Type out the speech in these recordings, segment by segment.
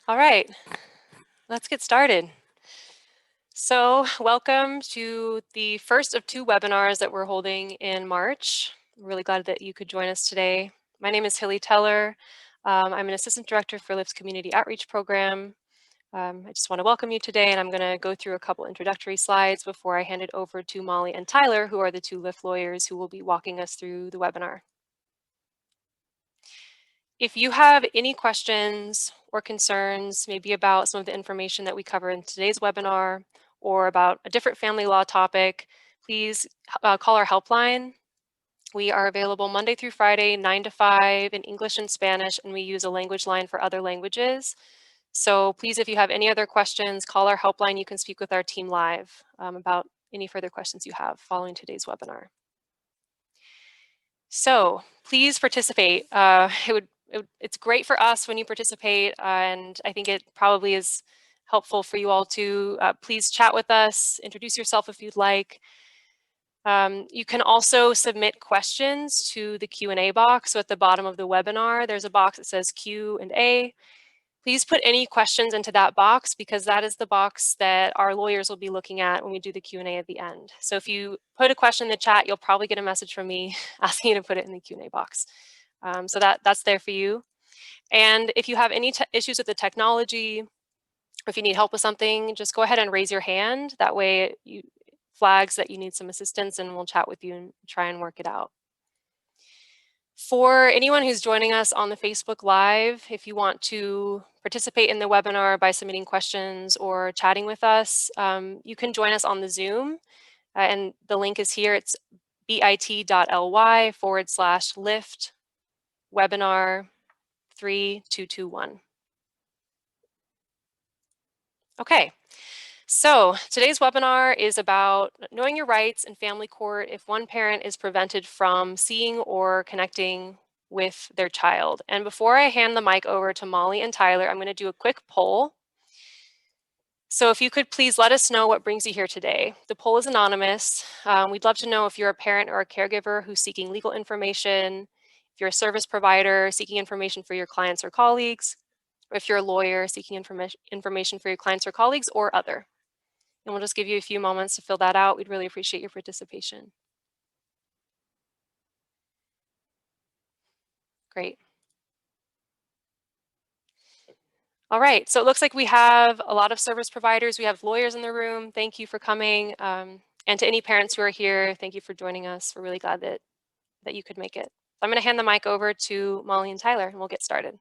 All right, let's get started. So welcome to the first of two webinars that we're holding in March. I'm really glad that you could join us today. My name is Hilly Teller. I'm an Assistant Director for LIFT's Community Outreach Program. I just want to welcome you today, and I'm going to go through a couple introductory slides before I hand it over to Molly and Tyler, who are the two LIFT lawyers who will be walking us through the webinar. If you have any questions or concerns, maybe about some of the information that we cover in today's webinar or about a different family law topic, please call our helpline. We are available Monday through Friday, 9 to 5 in English and Spanish, and we use a language line for other languages. So please, if you have any other questions, call our helpline. You can speak with our team live about any further questions you have following today's webinar. So please participate. It's great for us when you participate, and I think it probably is helpful for you all to please chat with us, introduce yourself if you'd like. You can also submit questions to the Q&A box. So at the bottom of the webinar, there's a box that says Q&A. Please put any questions into that box because that is the box that our lawyers will be looking at when we do the Q&A at the end. So if you put a question in the chat, you'll probably get a message from me asking you to put it in the Q&A box. So that's there for you. And if you have any issues with the technology, or if you need help with something, just go ahead and raise your hand. That way you flags that you need some assistance and we'll chat with you and try and work it out. For anyone who's joining us on the Facebook Live, if you want to participate in the webinar by submitting questions or chatting with us, you can join us on the Zoom. And the link is here. It's bit.ly/lift webinar 3221. Okay, so today's webinar is about knowing your rights in family court if one parent is prevented from seeing or connecting with their child. And before I hand the mic over to Molly and Tyler, I'm going to do a quick poll. So if you could please let us know what brings you here today. The poll is anonymous. We'd love to know if you're a parent or a caregiver who's seeking legal information, if you're a service provider seeking information for your clients or colleagues, or if you're a lawyer seeking information for your clients or colleagues, or other. And we'll just give you a few moments to fill that out. We'd really appreciate your participation. Great. All right, so it looks like we have a lot of service providers. We have lawyers in the room. Thank you for coming. And to any parents who are here, thank you for joining us. We're really glad that you could make it. I'm going to hand the mic over to Molly and Tyler, and we'll get started.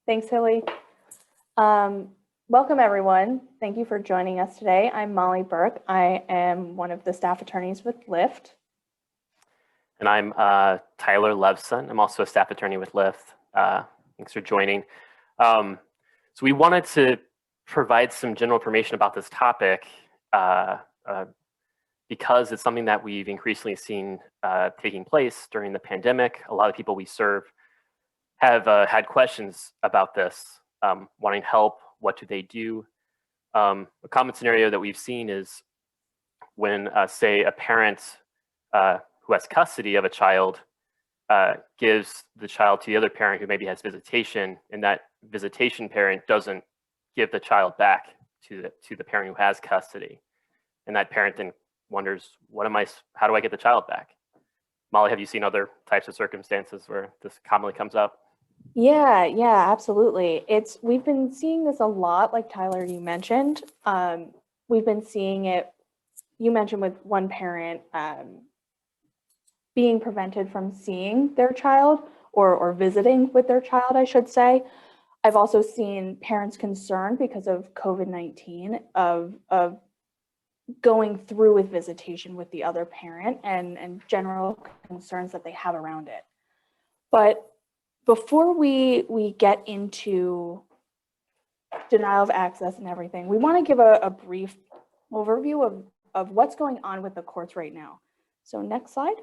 Thanks, Hilly. Welcome, everyone. Thank you for joining us today. I'm Molly Burke. I am one of the staff attorneys with LIFT. And I'm Tyler Levson. I'm also a staff attorney with LIFT. Thanks for joining. So we wanted to provide some general information about this topic because it's something that we've increasingly seen taking place during the pandemic. A lot of people we serve have had questions about this, wanting help. What do they do? A common scenario that we've seen is when, say, a parent who has custody of a child gives the child to the other parent who maybe has visitation, and that visitation parent doesn't give the child back to the parent who has custody. And that parent then wonders, how do I get the child back? Molly, have you seen other types of circumstances where this commonly comes up? Yeah, absolutely. We've been seeing this a lot, like Tyler, you mentioned. We've been seeing it, you mentioned with one parent being prevented from seeing their child or visiting with their child, I should say. I've also seen parents concerned because of COVID-19 of going through with visitation with the other parent and general concerns that they have around it. But before we get into denial of access and everything, we want to give a brief overview of what's going on with the courts right now. So next slide.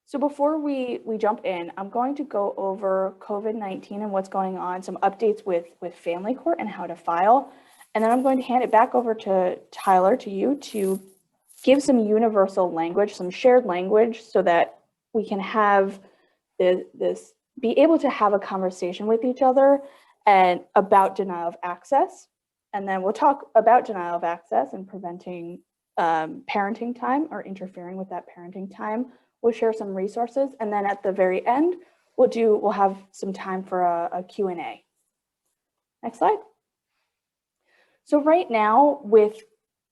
So before we jump in, I'm going to go over COVID-19 and what's going on, some updates with family court and how to file. And then I'm going to hand it back over to Tyler, to you, to give some universal language, some shared language, so that we can have this be able to have a conversation with each other and about denial of access. And then we'll talk about denial of access and preventing parenting time or interfering with that parenting time. We'll share some resources. And then at the very end, we'll have some time for a Q&A. Next slide. So right now with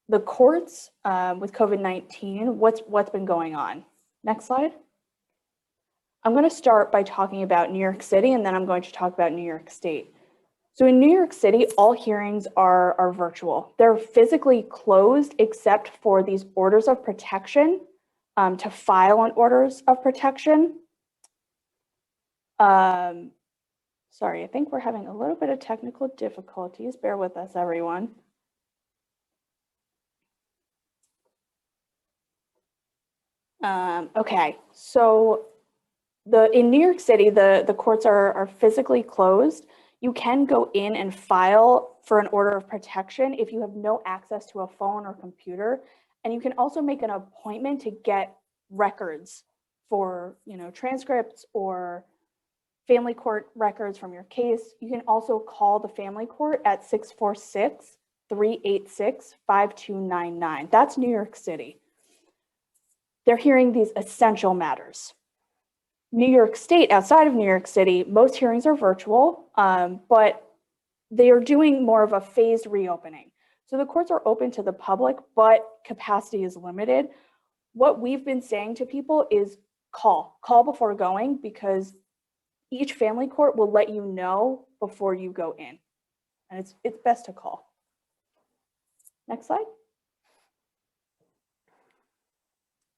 the courts, with COVID-19, what's been going on? Next slide. I'm going to start by talking about New York City, and then I'm going to talk about New York State. So in New York City, all hearings are virtual. They're physically closed except for these orders of protection, to file on orders of protection. Sorry, I think we're having a little bit of technical difficulties. Bear with us, everyone. Okay, so in New York City, the courts are physically closed. You can go in and file for an order of protection if you have no access to a phone or computer. And you can also make an appointment to get records for, transcripts or family court records from your case. You can also call the family court at 646-386-5299. That's New York City. They're hearing these essential matters. New York State, outside of New York City, most hearings are virtual, but they are doing more of a phased reopening. So the courts are open to the public, but capacity is limited. What we've been saying to people is call before going, because each family court will let you know before you go in. And it's best to call. Next slide.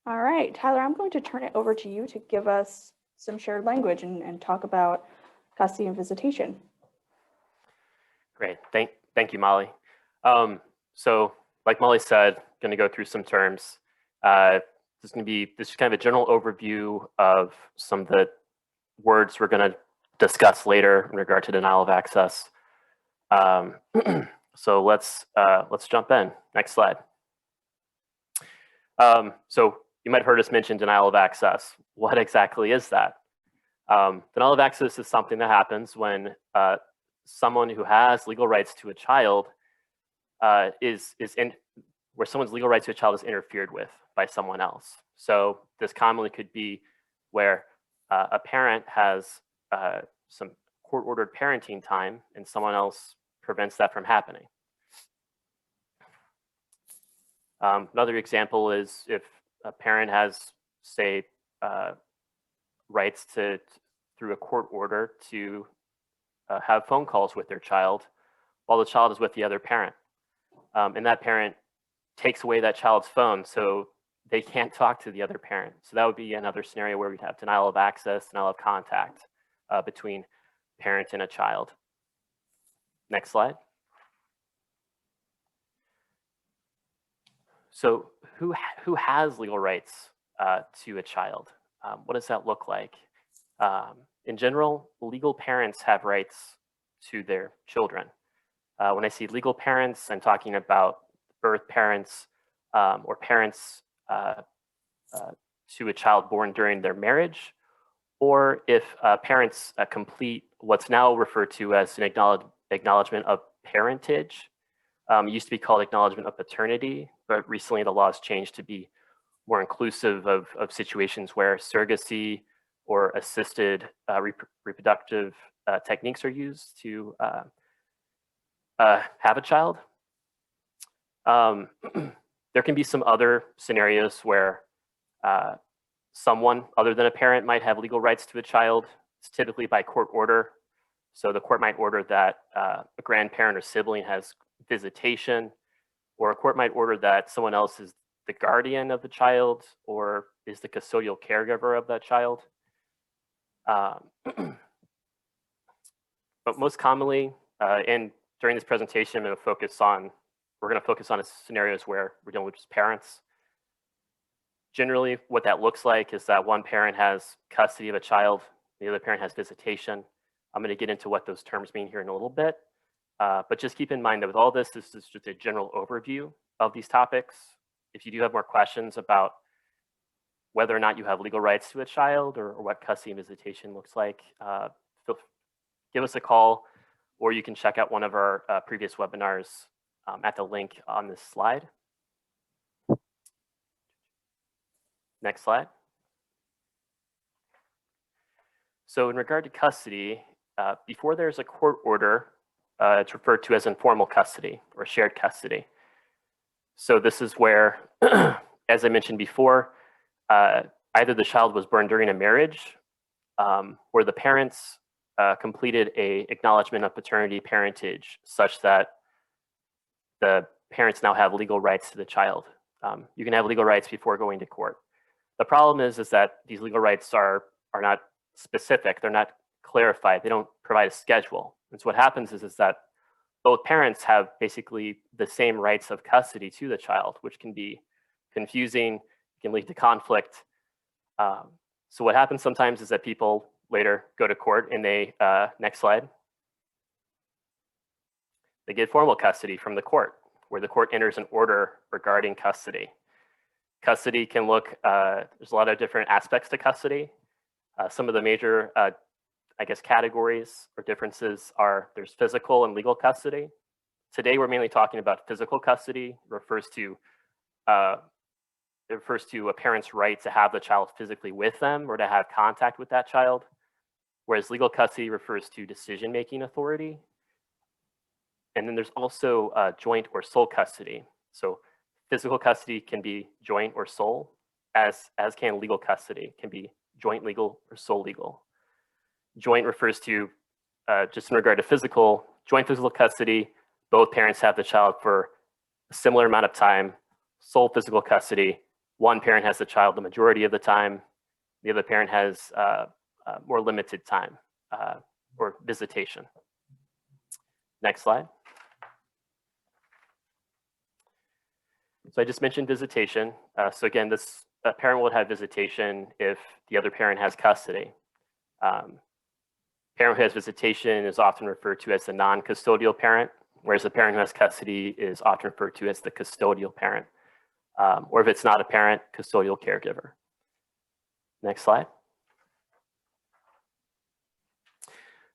All right, Tyler, I'm going to turn it over to you to give us some shared language and talk about custody and visitation. Great, thank you, Molly. So like Molly said, going to go through some terms. This is kind of a general overview of some of the words we're going to discuss later in regard to denial of access. So let's jump in. Next slide. So you might have heard us mention denial of access. What exactly is that? Denial of access is something that happens when someone who has legal rights to a child where someone's legal rights to a child is interfered with by someone else. So this commonly could be where a parent has some court-ordered parenting time and someone else prevents that from happening. Another example is if a parent has, say, rights through a court order to have phone calls with their child while the child is with the other parent. And that parent takes away that child's phone, so they can't talk to the other parent. So that would be another scenario where we'd have denial of access, denial of contact between parent and a child. Next slide. So who has legal rights to a child? What does that look like? In general, legal parents have rights to their children. When I see legal parents, I'm talking about birth parents or parents to a child born during their marriage, or if parents complete what's now referred to as an acknowledgement of parentage. It used to be called acknowledgement of paternity, but recently the laws changed to be more inclusive of situations where surrogacy or assisted reproductive techniques are used to have a child. There can be some other scenarios where someone other than a parent might have legal rights to a child. It's typically by court order. So the court might order that a grandparent or sibling has visitation, or a court might order that someone else is the guardian of the child or is the custodial caregiver of that child. But most commonly, and during this presentation, we're going to focus on scenarios where we're dealing with just parents. Generally, what that looks like is that one parent has custody of a child, the other parent has visitation. I'm going to get into what those terms mean here in a little bit. But just keep in mind that with all this is just a general overview of these topics. If you do have more questions about whether or not you have legal rights to a child or what custody and visitation looks like, give us a call, or you can check out one of our previous webinars at the link on this slide. Next slide. So in regard to custody, before there's a court order, it's referred to as informal custody or shared custody. So this is where, as I mentioned before, either the child was born during a marriage or the parents completed a acknowledgement of paternity parentage such that the parents now have legal rights to the child. You can have legal rights before going to court. The problem is that these legal rights are not specific. They're not clarified. They don't provide a schedule. And so what happens is that both parents have basically the same rights of custody to the child, which can be confusing, can lead to conflict. So what happens sometimes is that people later go to court and they, next slide, they get formal custody from the court, where the court enters an order regarding custody. Custody can look, there's a lot of different aspects to custody. Some of the major, I guess, categories or differences are there's physical and legal custody. Today, we're mainly talking about physical custody. It refers to a parent's right to have the child physically with them or to have contact with that child, whereas legal custody refers to decision-making authority. And then there's also joint or sole custody. So physical custody can be joint or sole, as can legal custody, can be joint legal or sole legal. Joint refers to, just in regard to joint physical custody, both parents have the child for a similar amount of time. Sole physical custody, one parent has the child the majority of the time, the other parent has more limited time or visitation. Next slide. So I just mentioned visitation. So again, a parent would have visitation if the other parent has custody. Parent who has visitation is often referred to as the non-custodial parent, whereas the parent who has custody is often referred to as the custodial parent, or if it's not a parent, custodial caregiver. Next slide.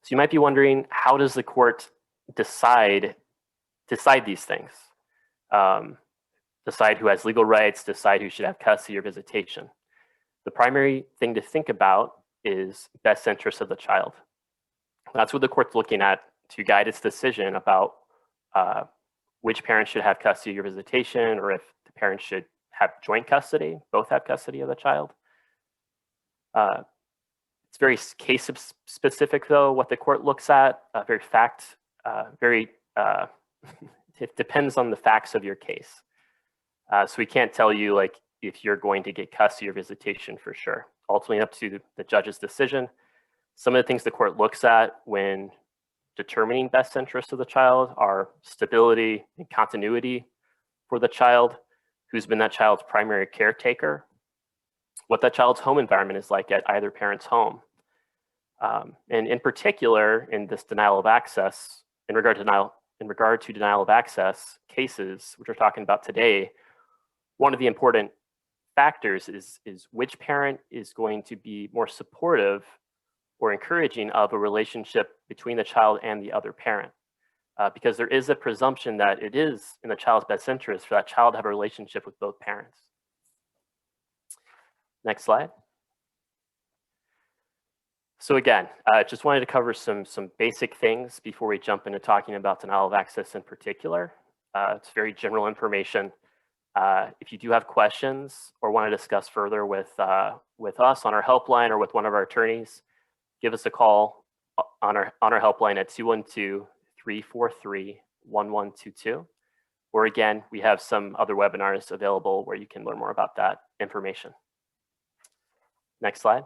So you might be wondering, how does the court decide these things? Decide who has legal rights, decide who should have custody or visitation. The primary thing to think about is best interest of the child. That's what the court's looking at to guide its decision about which parent should have custody or visitation, or if the parents should have joint custody, both have custody of the child. It's very case specific though, what the court looks at, it depends on the facts of your case. So we can't tell you like if you're going to get custody or visitation for sure. Ultimately up to the judge's decision. Some of the things the court looks at when determining best interest of the child are stability and continuity for the child, who's been that child's primary caretaker, what that child's home environment is like at either parent's home. And in particular, in this denial of access, in regard to denial of access cases, which we're talking about today, one of the important factors is which parent is going to be more supportive or encouraging of a relationship between the child and the other parent. Because there is a presumption that it is in the child's best interest for that child to have a relationship with both parents. Next slide. So again, just wanted to cover some basic things before we jump into talking about denial of access in particular. It's very general information. If you do have questions or want to discuss further with us on our helpline or with one of our attorneys, give us a call on our helpline at 212-343-1122. Or again, we have some other webinars available where you can learn more about that information. Next slide.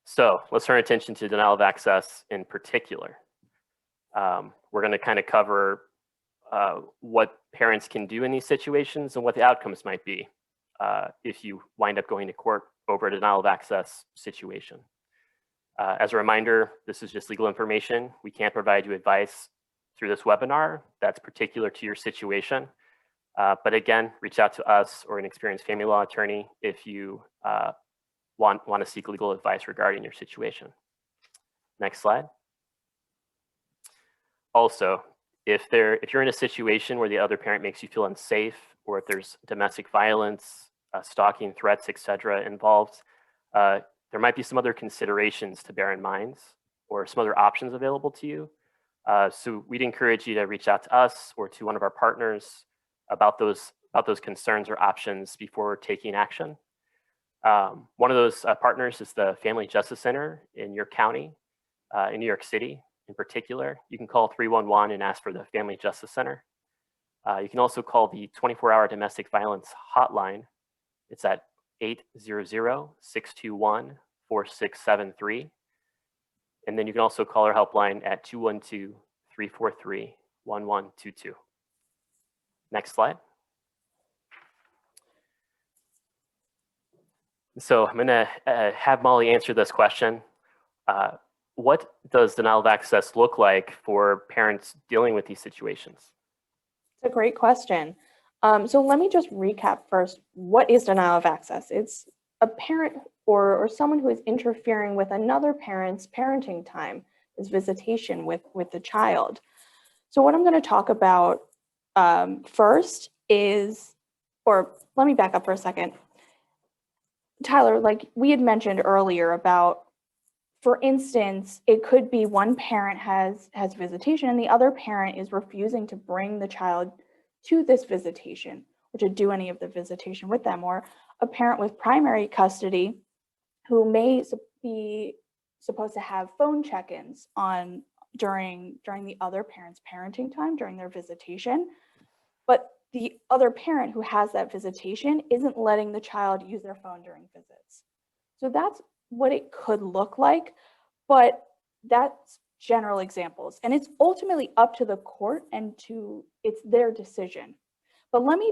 So let's turn our attention to denial of access in particular. We're going to kind of cover what parents can do in these situations and what the outcomes might be if you wind up going to court over a denial of access situation. As a reminder, this is just legal information. We can't provide you advice through this webinar that's particular to your situation. But again, reach out to us or an experienced family law attorney if you want to seek legal advice regarding your situation. Next slide. Also, if you're in a situation where the other parent makes you feel unsafe, or if there's domestic violence, stalking, threats, etc. involved, there might be some other considerations to bear in mind, or some other options available to you. So we'd encourage you to reach out to us or to one of our partners about those concerns or options before taking action. One of those partners is the Family Justice Center in your county, in New York City in particular. You can call 311 and ask for the Family Justice Center. You can also call the 24-hour domestic violence hotline. It's at 800-621-4673. And then you can also call our helpline at 212-343-1122. Next slide. So I'm gonna have Molly answer this question. What does denial of access look like for parents dealing with these situations? It's a great question. So let me just recap first. What is denial of access? It's a parent or someone who is interfering with another parent's parenting time, is visitation with the child. So what I'm going to talk about first is, or let me back up for a second. Tyler, like we had mentioned earlier about, for instance, it could be one parent has visitation and the other parent is refusing to bring the child to this visitation or to do any of the visitation with them, or a parent with primary custody who may be supposed to have phone check-ins on during the other parent's parenting time during their visitation, but the other parent who has that visitation isn't letting the child use their phone during visits. So that's what it could look like, but that's general examples. And it's ultimately up to the court and it's their decision. But let me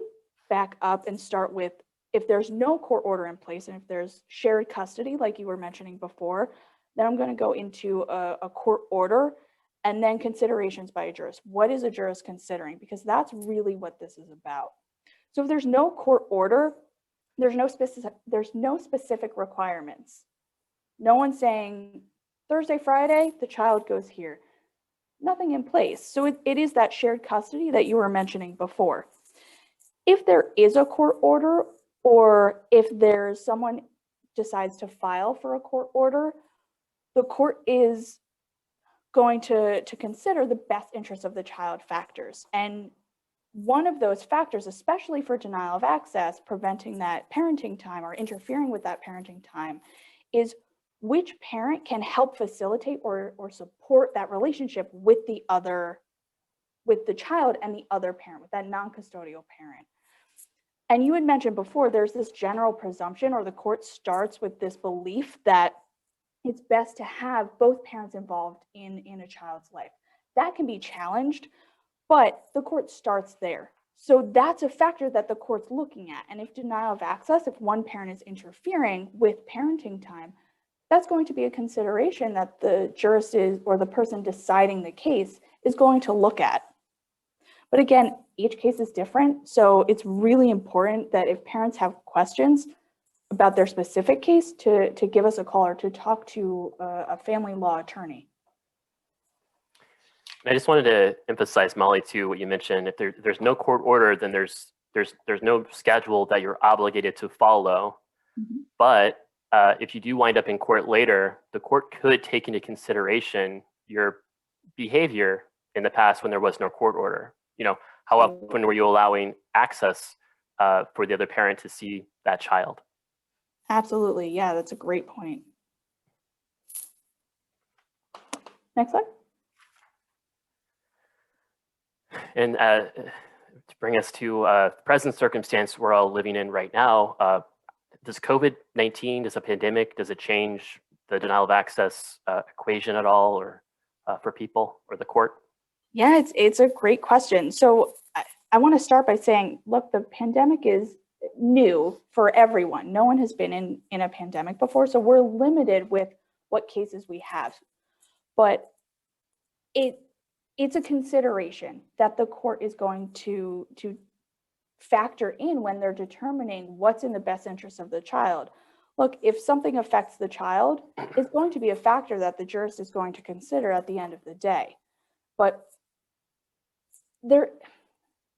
back up and start with, if there's no court order in place and if there's shared custody, like you were mentioning before, then I'm going to go into a court order and then considerations by a jurist. What is a jurist considering? Because that's really what this is about. So if there's no court order, there's no specific requirements. No one's saying Thursday, Friday, the child goes here. Nothing in place. So it is that shared custody that you were mentioning before. If there is a court order, or if there's someone decides to file for a court order, the court is going to consider the best interest of the child factors. And one of those factors, especially for denial of access, preventing that parenting time or interfering with that parenting time, is which parent can help facilitate or support that relationship with the child and the other parent, with that non-custodial parent. And you had mentioned before, there's this general presumption, or the court starts with this belief that it's best to have both parents involved in a child's life. That can be challenged, but the court starts there. So that's a factor that the court's looking at. And if denial of access, if one parent is interfering with parenting time, that's going to be a consideration that the jurist is, or the person deciding the case is going to look at. But again, each case is different. So it's really important that if parents have questions about their specific case, to give us a call or to talk to a family law attorney. I just wanted to emphasize, Molly, too, what you mentioned. If there's no court order, then there's no schedule that you're obligated to follow. Mm-hmm. But if you do wind up in court later, the court could take into consideration your behavior in the past when there was no court order. You know, how often were you allowing access for the other parent to see that child? Absolutely. Yeah, that's a great point. Next slide. And to bring us to the present circumstance we're all living in right now, does COVID-19, does a pandemic, does it change the denial of access equation at all, or for people or the court? Yeah, it's a great question. So I want to start by saying, look, the pandemic is new for everyone. No one has been in a pandemic before, so we're limited with what cases we have. But it's a consideration that the court is going to factor in when they're determining what's in the best interest of the child. Look, if something affects the child, it's going to be a factor that the jurist is going to consider at the end of the day. But there,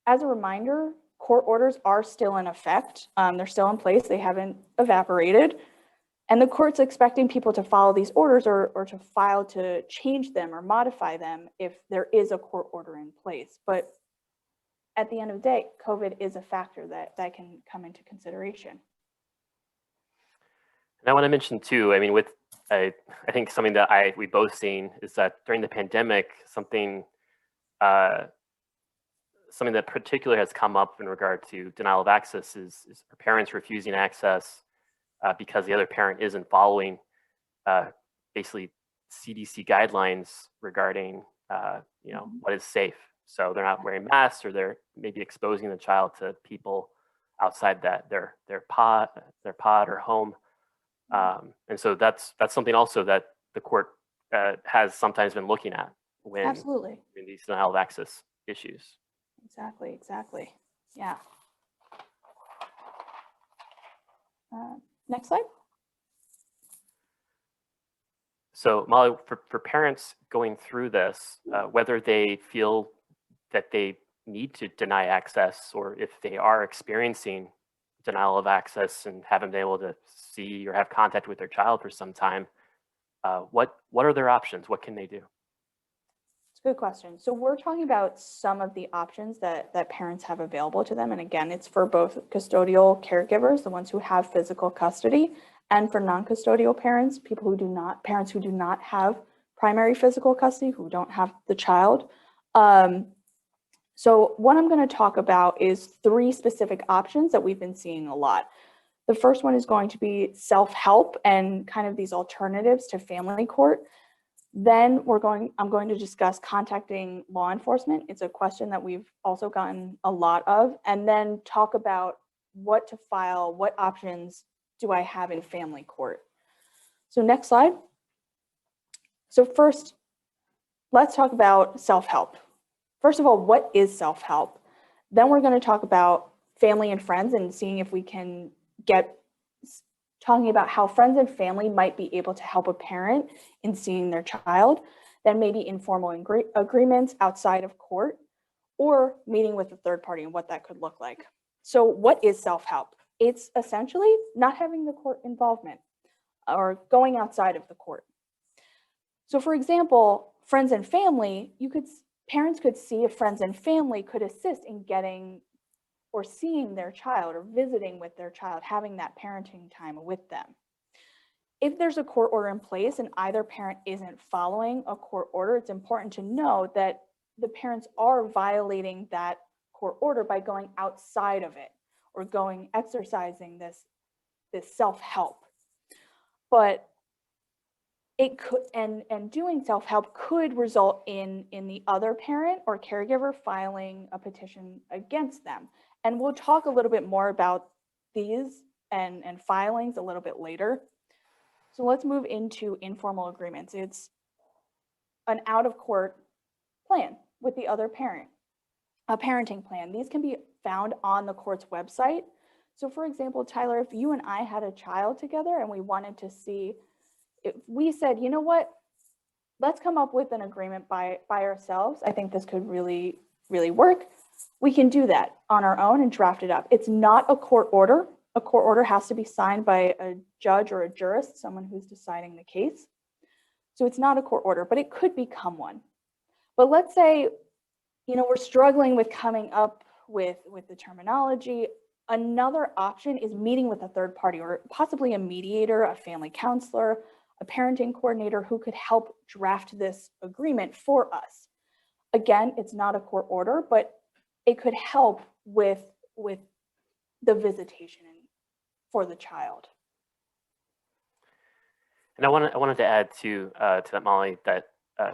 as a reminder, court orders are still in effect. They're still in place. They haven't evaporated. And the court's expecting people to follow these orders or to file to change them or modify them if there is a court order in place. But at the end of the day, COVID is a factor that can come into consideration. And I want to mention too, I mean, with I think something that we both seen is that during the pandemic, something that particularly has come up in regard to denial of access is parents refusing access because the other parent isn't following basically CDC guidelines regarding what is safe. So they're not wearing masks, or they're maybe exposing the child to people outside their pod or home. And so that's something also that the court has sometimes been looking at when Absolutely. in these denial of access issues. Exactly. Yeah. Next slide. So Molly, for parents going through this, whether they feel that they need to deny access, or if they are experiencing denial of access and haven't been able to see or have contact with their child for some time, what are their options? What can they do? It's a good question. So we're talking about some of the options that parents have available to them. And again, it's for both custodial caregivers, the ones who have physical custody, and for non-custodial parents, parents who do not have primary physical custody, who don't have the child. So what I'm going to talk about is 3 specific options that we've been seeing a lot. The first one is going to be self-help and kind of these alternatives to family court. Then I'm going to discuss contacting law enforcement. It's a question that we've also gotten a lot of. And then talk about what to file, what options do I have in family court. So next slide. So first, let's talk about self-help. First of all, what is self-help? Then we're going to talk about family and friends and seeing if we can talking about how friends and family might be able to help a parent in seeing their child. Then maybe informal agreements outside of court, or meeting with a third party and what that could look like. So what is self-help? It's essentially not having the court involvement or going outside of the court. So for example, friends and family, parents could see if friends and family could assist in getting or seeing their child or visiting with their child, having that parenting time with them. If there's a court order in place and either parent isn't following a court order, it's important to know that the parents are violating that court order by going outside of it or exercising this self-help. But it could, and doing self-help could result in the other parent or caregiver filing a petition against them. And we'll talk a little bit more about these and filings a little bit later. So let's move into informal agreements. It's an out-of-court plan with the other parent, a parenting plan. These can be found on the court's website. So for example, Tyler, if you and I had a child together and we wanted to see, if we said, you know what, let's come up with an agreement by ourselves. I think this could really, really work. We can do that on our own and draft it up. It's not a court order. A court order has to be signed by a judge or a jurist, someone who's deciding the case. So it's not a court order, but it could become one. But let's say, we're struggling with coming up with the terminology. Another option is meeting with a third party or possibly a mediator, a family counselor, a parenting coordinator who could help draft this agreement for us. Again, it's not a court order, but it could help with the visitation for the child. And I wanted to add to that, Molly, that a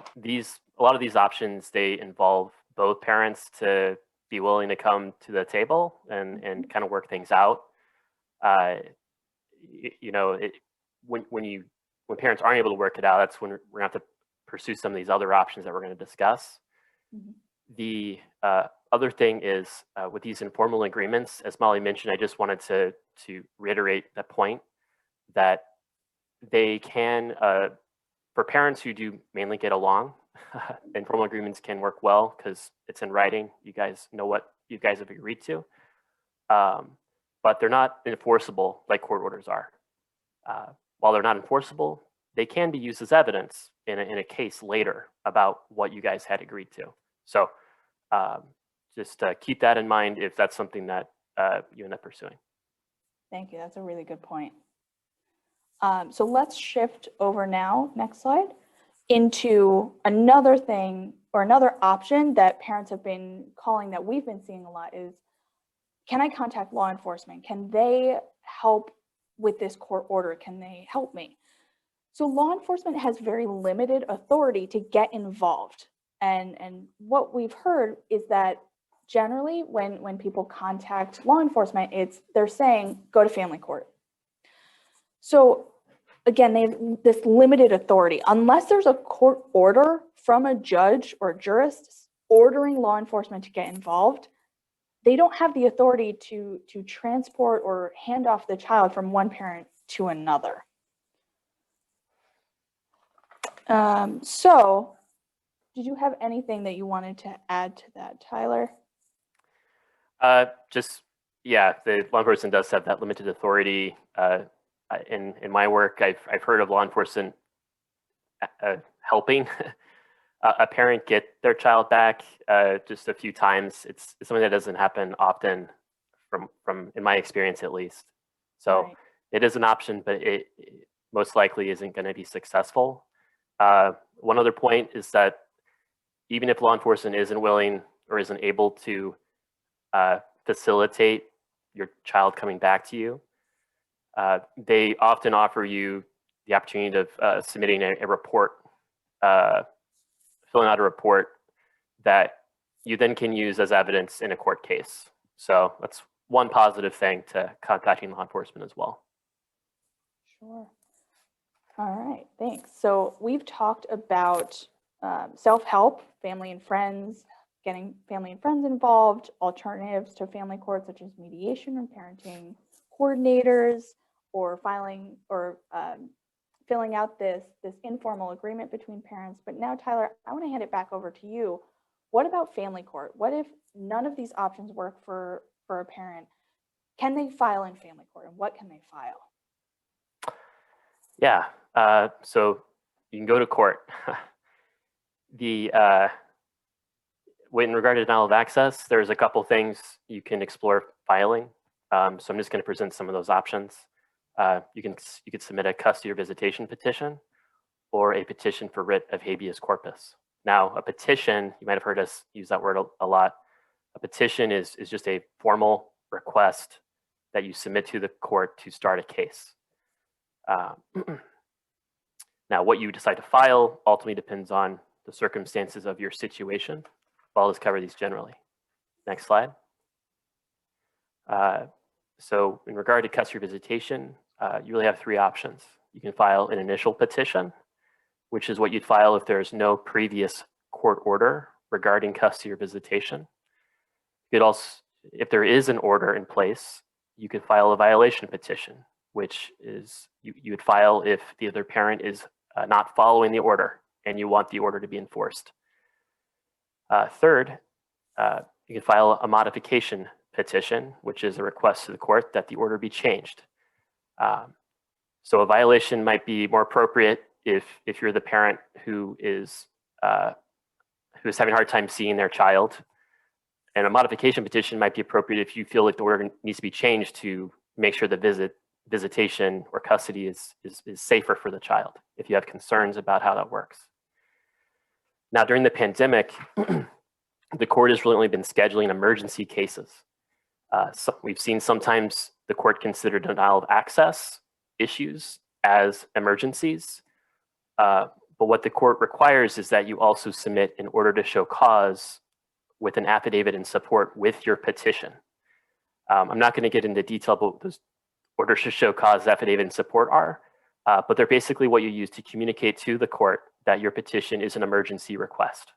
lot of these options, they involve both parents to be willing to come to the table and kind of work things out. When parents aren't able to work it out, that's when we're going to have to pursue some of these other options that we're going to discuss. Mm-hmm. The other thing is with these informal agreements, as Molly mentioned, I just wanted to reiterate that point that they can, for parents who do mainly get along, informal agreements can work well because it's in writing. You guys know what you guys have agreed to, but they're not enforceable like court orders are. While they're not enforceable, they can be used as evidence in a case later about what you guys had agreed to. So just keep that in mind if that's something that you end up pursuing. Thank you. That's a really good point. So let's shift over now, next slide, into another thing or another option that parents have been calling that we've been seeing a lot is, can I contact law enforcement? Can they help with this court order? Can they help me? So law enforcement has very limited authority to get involved. And what we've heard is that generally when people contact law enforcement, they're saying, go to family court. So again, they have this limited authority. Unless there's a court order from a judge or jurist ordering law enforcement to get involved, they don't have the authority to transport or hand off the child from one parent to another. So did you have anything that you wanted to add to that, Tyler? Yeah, the law enforcement does have that limited authority. In my work, I've heard of law enforcement helping a parent get their child back just a few times. It's something that doesn't happen often, from in my experience at least. So right. It is an option, but it most likely isn't going to be successful. One other point is that even if law enforcement isn't willing or isn't able to facilitate your child coming back to you, they often offer you the opportunity of submitting a report, filling out a report that you then can use as evidence in a court case. So that's one positive thing to contacting law enforcement as well. Sure. All right, thanks. So we've talked about self-help, family and friends, getting family and friends involved, alternatives to family court such as mediation and parenting coordinators, or filing or filling out this informal agreement between parents. But now, Tyler, I want to hand it back over to you. What about family court? What if none of these options work for a parent? Can they file in family court, and what can they file? Yeah, so you can go to court. In regard to denial of access, there's a couple things you can explore filing. So I'm just going to present some of those options. You could submit a custody or visitation petition, or a petition for writ of habeas corpus. Now, a petition, you might have heard us use that word a lot. A petition is just a formal request that you submit to the court to start a case. Now, what you decide to file ultimately depends on the circumstances of your situation. I'll just cover these generally. Next slide. So in regard to custody visitation, you really have three options. You can file an initial petition, which is what you'd file if there's no previous court order regarding custody or visitation. You could also, if there is an order in place, you could file a violation petition, which is you would file if the other parent is not following the order and you want the order to be enforced. Third, you can file a modification petition, which is a request to the court that the order be changed. So a violation might be more appropriate if you're the parent who is having a hard time seeing their child. And a modification petition might be appropriate if you feel like the order needs to be changed to make sure the visitation or custody is safer for the child, if you have concerns about how that works. Now, during the pandemic, the court has really only been scheduling emergency cases. So we've seen sometimes the court consider denial of access issues as emergencies. But what the court requires is that you also submit an order to show cause with an affidavit in support with your petition. I'm not going to get into detail about what those orders to show cause affidavit in support are, but they're basically what you use to communicate to the court that your petition is an emergency request.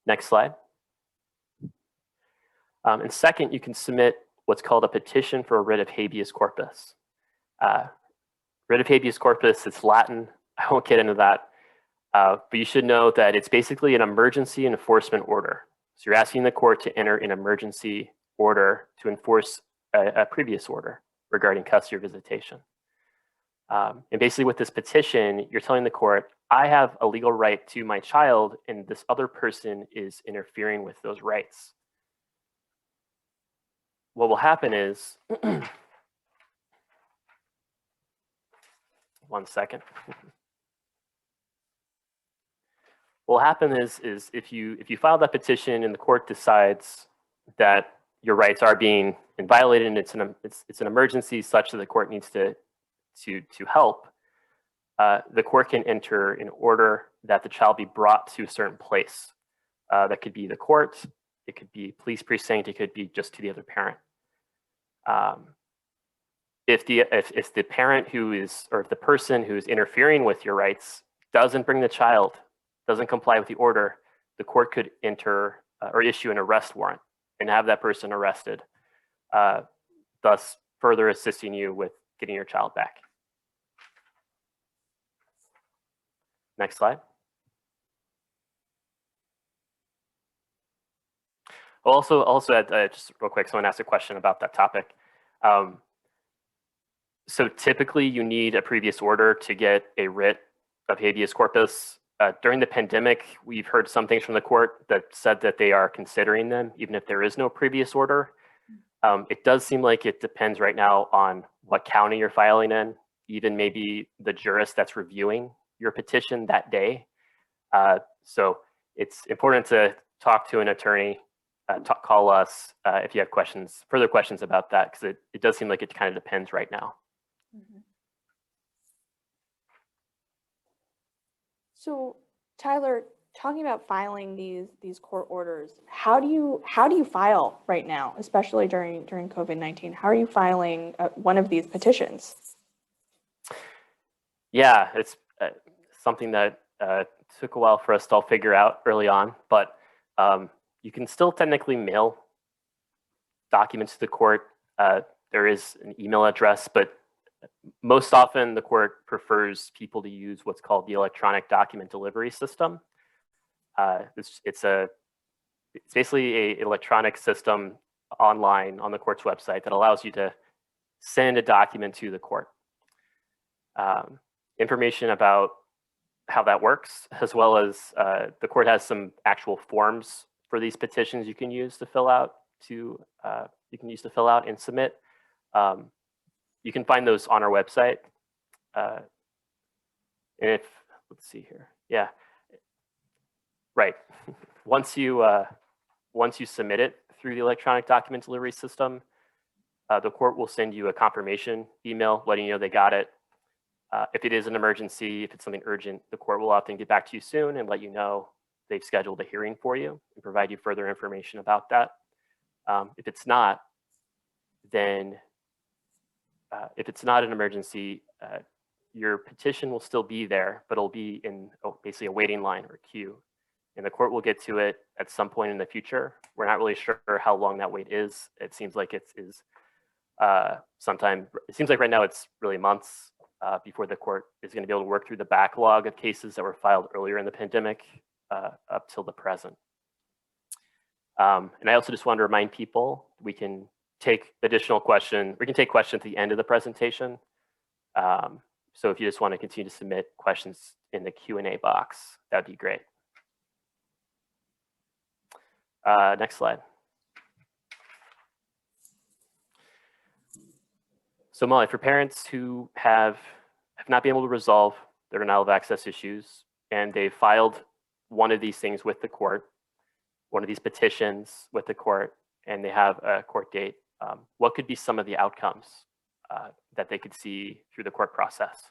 Next slide. And second, you can submit what's called a petition for a writ of habeas corpus. Writ of habeas corpus, it's Latin. I won't get into that. But you should know that it's basically an emergency enforcement order. So you're asking the court to enter an emergency order to enforce a previous order regarding custody or visitation. And basically with this petition, you're telling the court, I have a legal right to my child and this other person is interfering with those rights. What will happen is, one second. What will happen is if you file that petition and the court decides that your rights are being violated and it's an emergency such that the court needs to help, the court can enter an order that the child be brought to a certain place. That could be the court, it could be police precinct, it could be just to the other parent. If the parent who is, or if the person who is interfering with your rights doesn't bring the child, doesn't comply with the order, the court could enter or issue an arrest warrant and have that person arrested, thus further assisting you with getting your child back. Next slide. I'll also add, just real quick, someone asked a question about that topic. So typically you need a previous order to get a writ of habeas corpus. During the pandemic, we've heard some things from the court that said that they are considering them, even if there is no previous order. It does seem like it depends right now on what county you're filing in, even maybe the jurist that's reviewing your petition that day. So it's important to talk to an attorney, call us if you have questions, further questions about that, because it does seem like it kind of depends right now. Mm-hmm. So Tyler, talking about filing these court orders, how do you file right now, especially during COVID-19? How are you filing one of these petitions? Yeah, it's something that took a while for us to all figure out early on, but you can still technically mail documents to the court. There is an email address, but most often the court prefers people to use what's called the electronic document delivery system. It's basically an electronic system online on the court's website that allows you to send a document to the court. Information about how that works, as well as the court has some actual forms for these petitions you can use to fill out and submit. You can find those on our website. And let's see here, yeah, right. Once you submit it through the electronic document delivery system, the court will send you a confirmation email letting you know they got it. If it is an emergency, if it's something urgent, the court will often get back to you soon and let you know they've scheduled a hearing for you and provide you further information about that. If it's not, then if it's not an emergency, your petition will still be there, but it'll be in basically a waiting line or queue. And the court will get to it at some point in the future. We're not really sure how long that wait is. It seems like it is sometime, it seems like right now it's really months before the court is going to be able to work through the backlog of cases that were filed earlier in the pandemic up till the present. And I also just want to remind people, we can take additional questions. We can take questions at the end of the presentation. So if you just want to continue to submit questions in the Q&A box, that'd be great. Next slide. So Molly, for parents who have not been able to resolve their denial of access issues and they've filed one of these things with the court, one of these petitions with the court, and they have a court date, what could be some of the outcomes that they could see through the court process?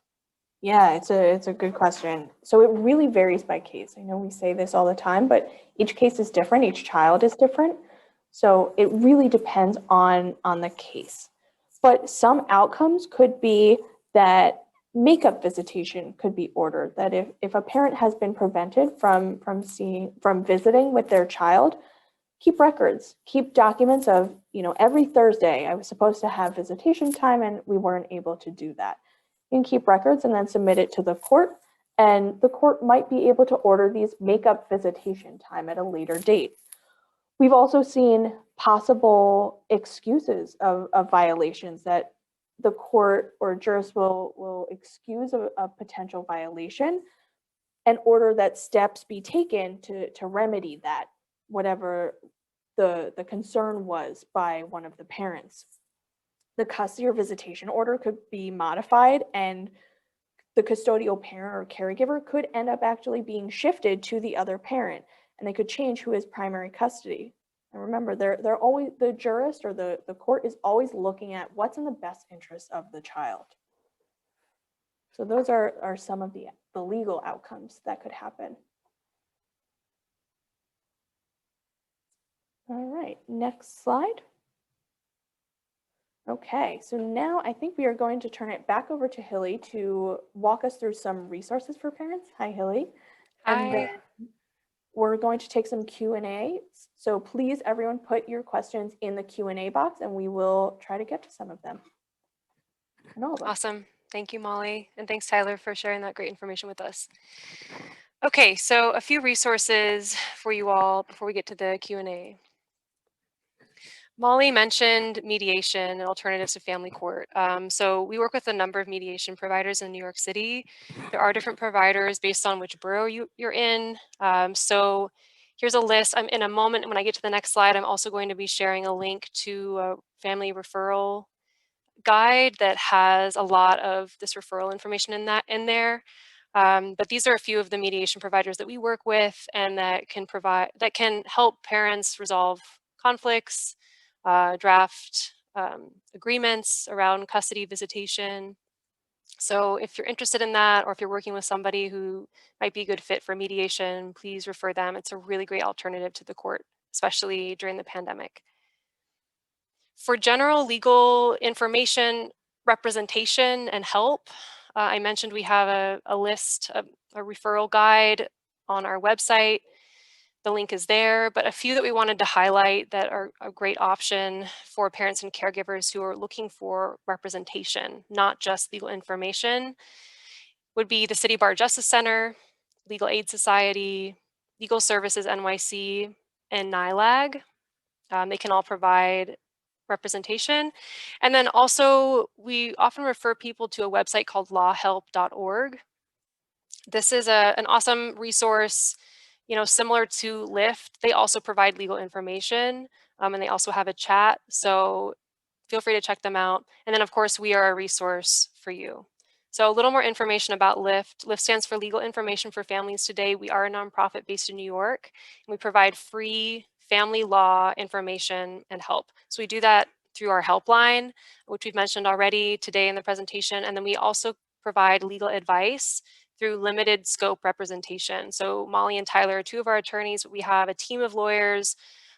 Yeah, it's a good question. So it really varies by case. I know we say this all the time, but each case is different. Each child is different. So it really depends on the case. But some outcomes could be that makeup visitation could be ordered, that if a parent has been prevented from visiting with their child, keep records, keep documents of, every Thursday I was supposed to have visitation time and we weren't able to do that. You can keep records and then submit it to the court, and the court might be able to order these make-up visitation time at a later date. We've also seen possible excuses of violations, that the court or jurist will excuse a potential violation and order that steps be taken to remedy that, whatever the concern was by one of the parents. The custody or visitation order could be modified, and the custodial parent or caregiver could end up actually being shifted to the other parent, and they could change who is primary custody. And remember, they're always, the jurist or the court is always looking at what's in the best interest of the child. So those are some of the legal outcomes that could happen. All right, next slide. Okay, so now I think we are going to turn it back over to Hilly to walk us through some resources for parents. Hi, Hilly. Hi. And then we're going to take some Q&A. So please, everyone, put your questions in the Q&A box and we will try to get to some of them. Awesome. Thank you, Molly. And thanks, Tyler, for sharing that great information with us. Okay, so a few resources for you all before we get to the Q&A. Molly mentioned mediation and alternatives to family court. So we work with a number of mediation providers in New York City. There are different providers based on which borough you're in. So here's a list. In a moment, when I get to the next slide, I'm also going to be sharing a link to a family referral guide that has a lot of this referral information in there. But these are a few of the mediation providers that we work with and that can help parents resolve conflicts, draft agreements around custody visitation. So if you're interested in that, or if you're working with somebody who might be a good fit for mediation, please refer them. It's a really great alternative to the court, especially during the pandemic. For general legal information, representation, and help, I mentioned we have a list, a referral guide on our website. The link is there, but a few that we wanted to highlight that are a great option for parents and caregivers who are looking for representation, not just legal information, would be the City Bar Justice Center, Legal Aid Society, Legal Services NYC, and NILAG. They can all provide representation. And then also, we often refer people to a website called lawhelp.org. This is an awesome resource, similar to Lyft. They also provide legal information, and they also have a chat. So feel free to check them out. And then, of course, we are a resource for you. So a little more information about Lyft. Lyft stands for Legal Information for Families Today. We are a nonprofit based in New York, and we provide free family law information and help. So we do that through our helpline, which we've mentioned already today in the presentation. And then we also provide legal advice through limited scope representation. So Molly and Tyler are two of our attorneys. We have a team of lawyers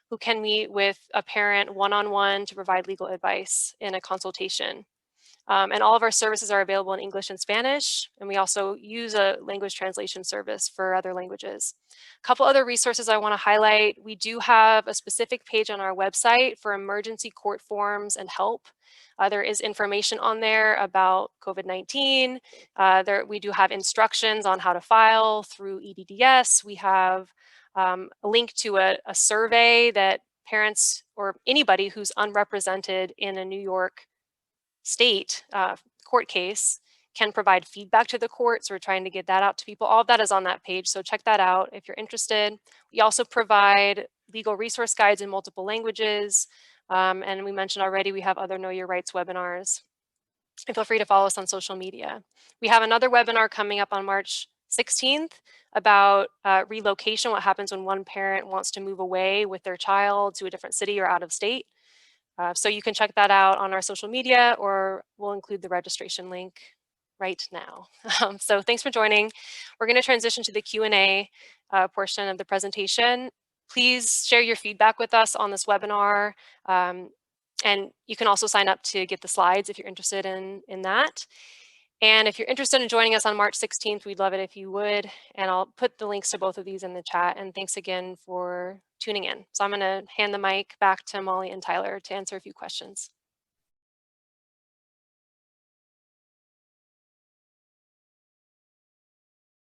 who can meet with a parent one-on-one to provide legal advice in a consultation. And all of our services are available in English and Spanish, and we also use a language translation service for other languages. A couple other resources I want to highlight. We do have a specific page on our website for emergency court forms and help. There is information on there about COVID-19. We do have instructions on how to file through EDDS. We have a link to a survey that parents or anybody who's unrepresented in a New York State court case can provide feedback to the court. So we're trying to get that out to people. All of that is on that page, so check that out if you're interested. We also provide legal resource guides in multiple languages. And we mentioned already, we have other Know Your Rights webinars. And feel free to follow us on social media. We have another webinar coming up on March 16th about relocation, what happens when one parent wants to move away with their child to a different city or out of state. So you can check that out on our social media, or we'll include the registration link right now. So thanks for joining. We're going to transition to the Q&A portion of the presentation. Please share your feedback with us on this webinar. And you can also sign up to get the slides if you're interested in that. And if you're interested in joining us on March 16th, we'd love it if you would. And I'll put the links to both of these in the chat. And thanks again for tuning in. So I'm going to hand the mic back to Molly and Tyler to answer a few questions.